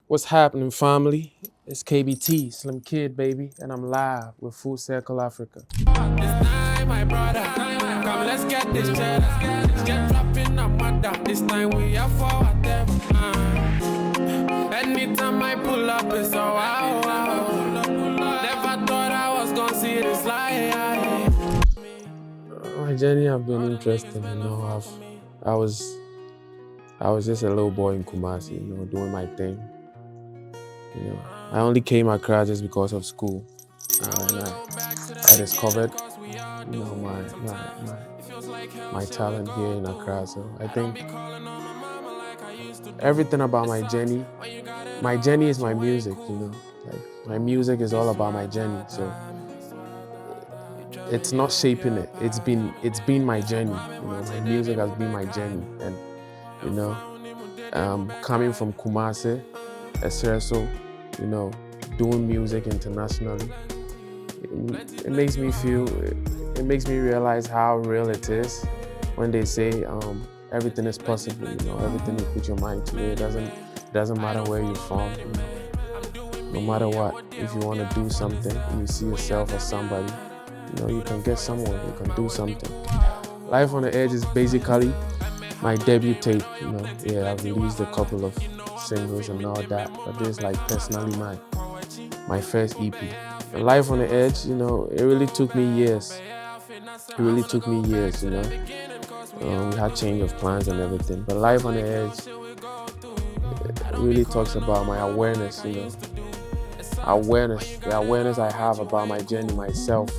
What's happening, family? It's KBT, Slim Kid, baby, and I'm live with FulLCircl.Africa. This time, my brother, come let's get this check. Let's get dropping a mother. This time we are for whatever. Anytime I pull up, it's so wow, wow. Never thought I was gonna see this light. My journey have been interesting, I was just a little boy in Kumasi, doing my thing. I only came across just because of school, and I discovered, my talent here in Accra. So I think everything about my journey is my music. Like my music is all about my journey. So it's not shaping it. It's been my journey. My music has been my journey, and coming from Kumasi, Xlimkid'S, doing music internationally, it makes me realize how real it is when they say everything is possible. Everything you put your mind to, it doesn't matter where you're from. No matter what, if you want to do something and you see yourself as somebody, you can get somewhere, you can do something. Life on the Edge is basically my debut tape. I've released a couple of singles and all that, but this is like personally my first EP. And Life on the Edge, it really took me years. We had change of plans and everything, but Life on the Edge, it really talks about my awareness, the awareness I have about my journey, myself,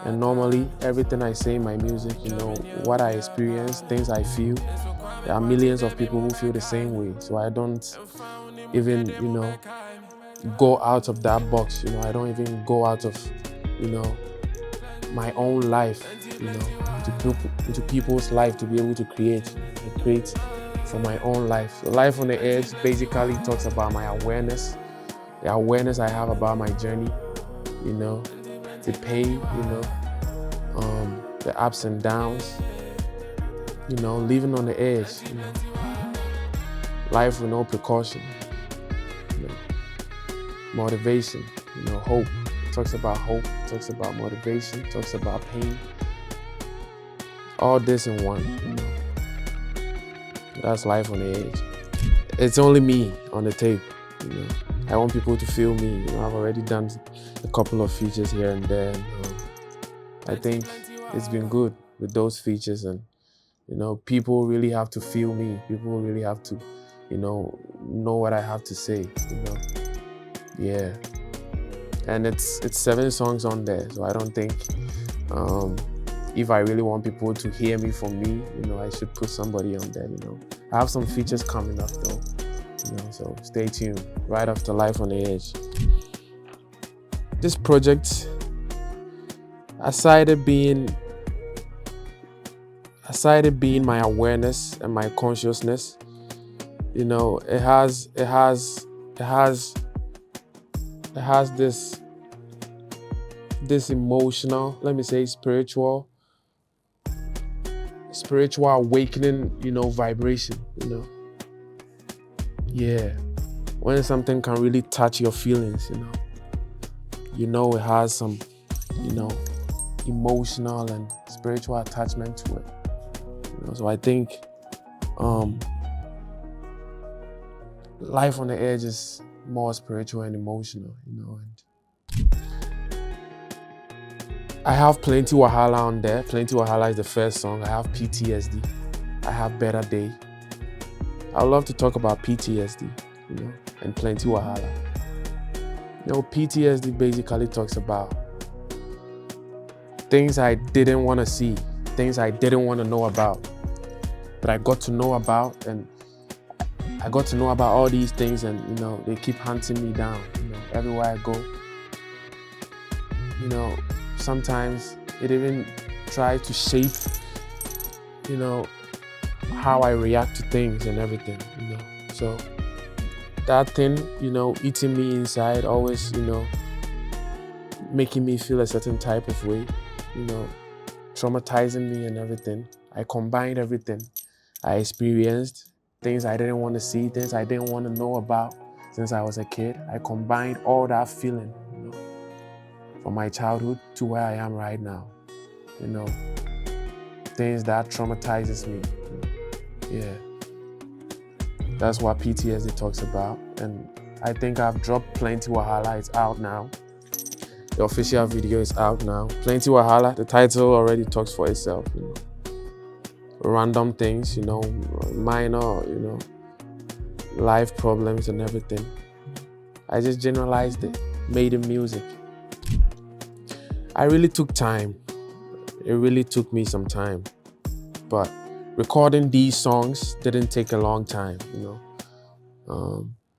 And normally, everything I say in my music, what I experience, things I feel, there are millions of people who feel the same way. So I don't even, go out of that box. I don't even go out of, my own life, into people's life to be able to create for my own life. So Life on the Edge basically talks about my awareness, the awareness I have about my journey, the pain, the ups and downs, living on the edge, life with no precaution, motivation, hope. It talks about hope, it talks about motivation, it talks about pain. All this in one, That's Life on the Edge. It's only me on the tape, I want people to feel me. I've already done a couple of features here and there. I think it's been good with those features, and people really have to feel me. People really have to, know what I have to say. Yeah. And it's 7 songs on there, so I don't think if I really want people to hear me from me, I should put somebody on there. I have some features coming up though. So stay tuned. Right after Life on the Edge. This project, aside it being my awareness and my consciousness, it has this emotional, let me say spiritual awakening, vibration, Yeah, when something can really touch your feelings, it has some, emotional and spiritual attachment to it. So I think Life on the Edge is more spiritual and emotional, and I have Plenty Wahala on there. Plenty Wahala is the first song. I have PTSD. I have Better Day. I would love to talk about PTSD, and Plenty Wahala. PTSD basically talks about things I didn't want to see, things I didn't want to know about, but I got to know about, and I got to know about all these things, and they keep hunting me down, everywhere I go. Sometimes it even tries to shape, how I react to things and everything, So that thing, eating me inside, always, making me feel a certain type of way, traumatizing me and everything. I combined everything I experienced, things I didn't want to see, things I didn't want to know about since I was a kid. I combined all that feeling, from my childhood to where I am right now. Things that traumatizes me. Yeah. That's what PTSD talks about. And I think I've dropped Plenty Wahala. It's out now. The official video is out now. Plenty Wahala, the title already talks for itself. Random things, minor, life problems and everything. I just generalized it, made it music. I really took time. It really took me some time. But recording these songs didn't take a long time,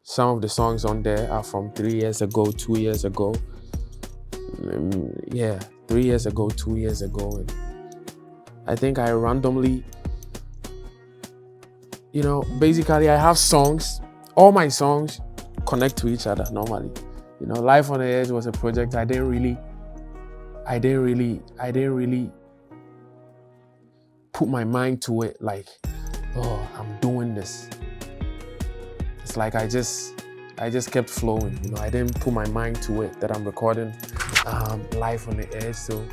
Some of the songs on there are from 3 years ago, 2 years ago. 3 years ago, 2 years ago. And I think I randomly, basically I have songs. All my songs connect to each other normally. Life on the Edge was a project I didn't really put my mind to it, like, oh, I'm doing this. It's like I just kept flowing, I didn't put my mind to it that I'm recording Life on the Edge, so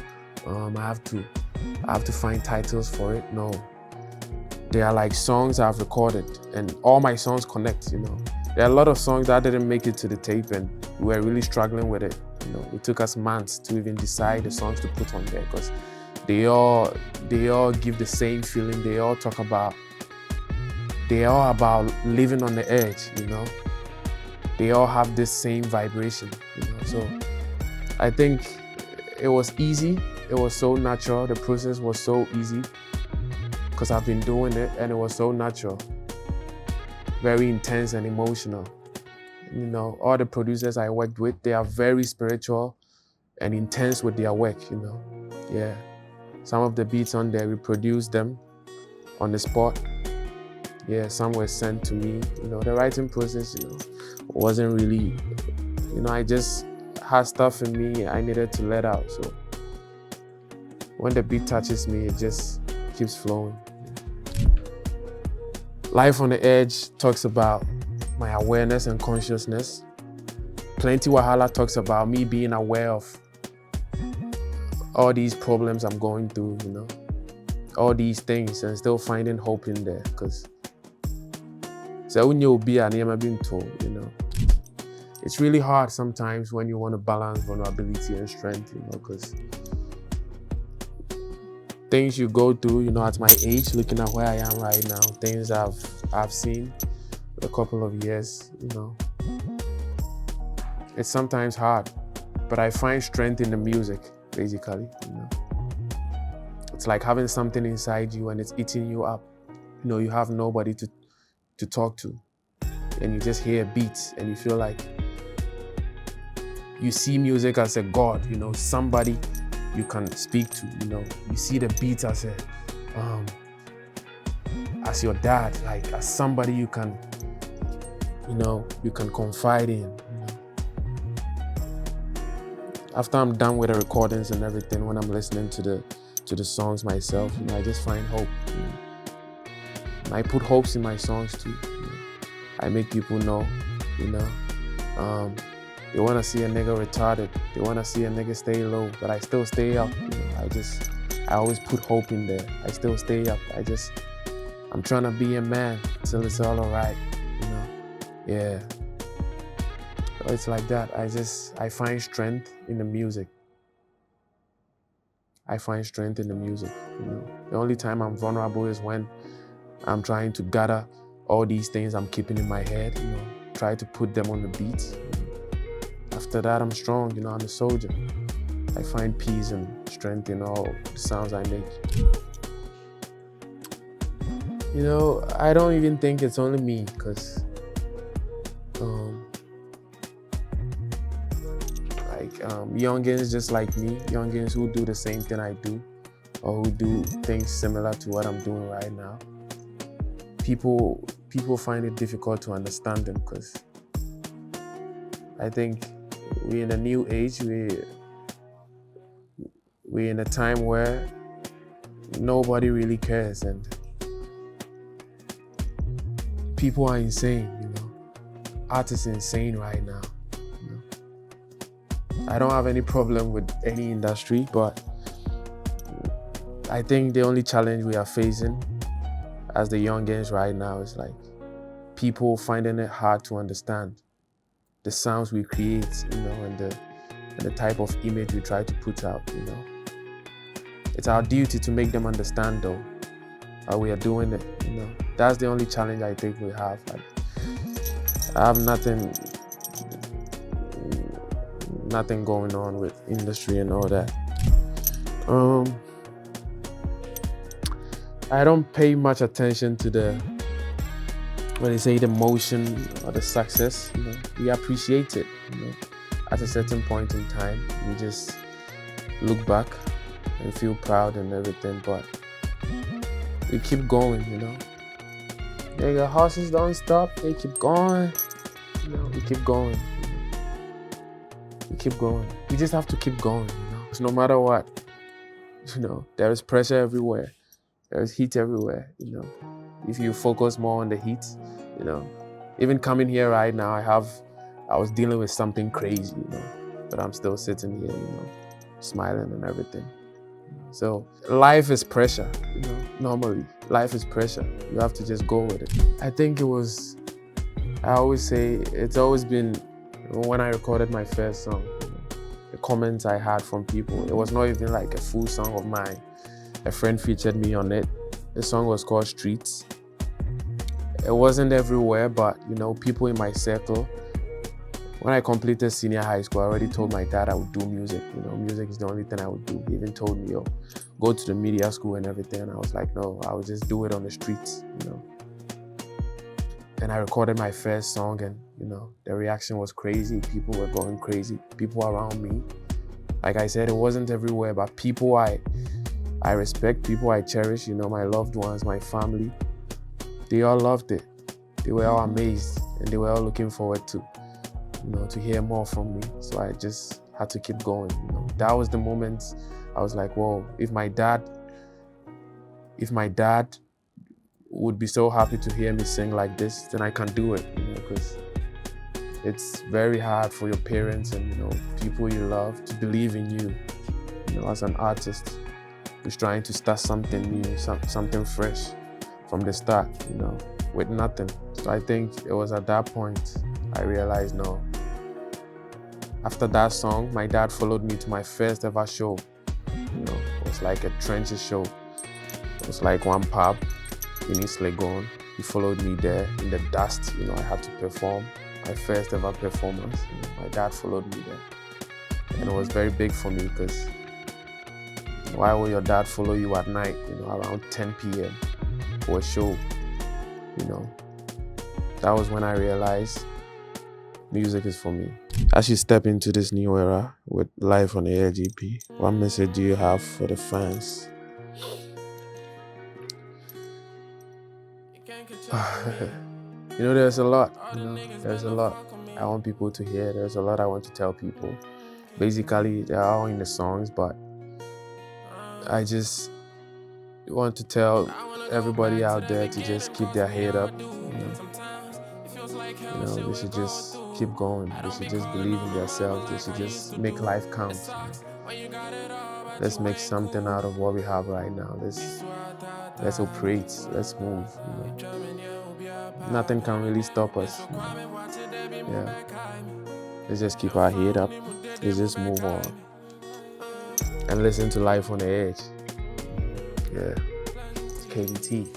I have to find titles for it. No, they are like songs I've recorded, and all my songs connect. There are a lot of songs that didn't make it to the tape, and we were really struggling with it. It took us months to even decide the songs to put on there, because they all give the same feeling. They all about living on the edge, They all have this same vibration, So I think it was easy. It was so natural. The process was so easy because I've been doing it, and it was so natural. Very intense and emotional. All the producers I worked with, they are very spiritual and intense with their work, Yeah. Some of the beats on there, we produced them on the spot. Yeah, some were sent to me. The writing process, wasn't really, I just had stuff in me I needed to let out. So when the beat touches me, it just keeps flowing. Life on the Edge talks about my awareness and consciousness. Plenty Wahala talks about me being aware of all these problems I'm going through, all these things, and still finding hope in there. Because it's really hard sometimes when you want to balance vulnerability and strength, because things you go through, at my age, looking at where I am right now, things I've seen a couple of years, it's sometimes hard, but I find strength in the music, basically, It's like having something inside you and it's eating you up. You have nobody to talk to, and you just hear beats and you feel like you see music as a god, somebody you can speak to, You see the beats as your dad, like as somebody you can confide in. After I'm done with the recordings and everything, when I'm listening to the songs myself, I just find hope. I put hopes in my songs too. I make people know, they want to see a nigga retarded. They want to see a nigga stay low, but I still stay up. I always put hope in there. I still stay up. I'm trying to be a man till it's all alright, Yeah. It's like that. I find strength in the music. The only time I'm vulnerable is when I'm trying to gather all these things I'm keeping in my head, try to put them on the beats. After that, I'm strong, I'm a soldier. I find peace and strength in all the sounds I make. I don't even think it's only me, because youngins just like me, youngins who do the same thing I do, or who do things similar to what I'm doing right now, people find it difficult to understand them, because I think we're in a new age. We're in a time where nobody really cares, and people are insane, Artists are insane right now. I don't have any problem with any industry, but I think the only challenge we are facing as the youngins right now is like people finding it hard to understand the sounds we create, and the type of image we try to put out, It's our duty to make them understand though how we are doing it, That's the only challenge I think we have. Like, I have nothing going on with industry and all that. I don't pay much attention to the motion or the success. We appreciate it. At a certain point in time, we just look back and feel proud and everything, but we keep going. The horses don't stop; they keep going. We keep going. We keep going. We just have to keep going. Because no matter what, there is pressure everywhere. There is heat everywhere. If you focus more on the heat, even coming here right now, I was dealing with something crazy, but I'm still sitting here, smiling and everything. So life is pressure, normally life is pressure. You have to just go with it. I think I always say, it's always been when I recorded my first song, the comments I had from people, it was not even like a full song of mine. A friend featured me on it. The song was called Streets. It wasn't everywhere, but people in my circle. When I completed senior high school, I already told my dad I would do music. Music is the only thing I would do. He even told me, go to the media school and everything. And I was like, no, I would just do it on the streets, And I recorded my first song, and the reaction was crazy. People were going crazy. People around me. Like I said, it wasn't everywhere, but people I respect, people I cherish, my loved ones, my family, they all loved it. They were all amazed, and they were all looking forward to hear more from me. So I just had to keep going. That was the moment I was like, whoa, if my dad would be so happy to hear me sing like this, then I can do it, because it's very hard for your parents and, people you love to believe in you, as an artist who's trying to start something new, something fresh from the start, with nothing. So I think it was at that point I realized, no. After that song, my dad followed me to my first ever show. It was like a trenches show. It was like one pub in East Legon. He followed me there in the dust. I had to perform my first ever performance. My dad followed me there. And it was very big for me because why will your dad follow you at night, around 10 p.m. for a show? That was when I realized music is for me. As you step into this new era with life on the LGP, what message do you have for the fans? There's a lot. There's a lot I want people to hear. There's a lot I want to tell people. Basically, they're all in the songs, but I just want to tell everybody out there to just keep their head up. They should just keep going. They should just believe in themselves. They should just make life count. Let's make something out of what we have right now. Let's operate. Let's move. Nothing can really stop us. Yeah. Let's just keep our head up. Let's just move on and listen to Life on the Edge. Yeah. It's KBT.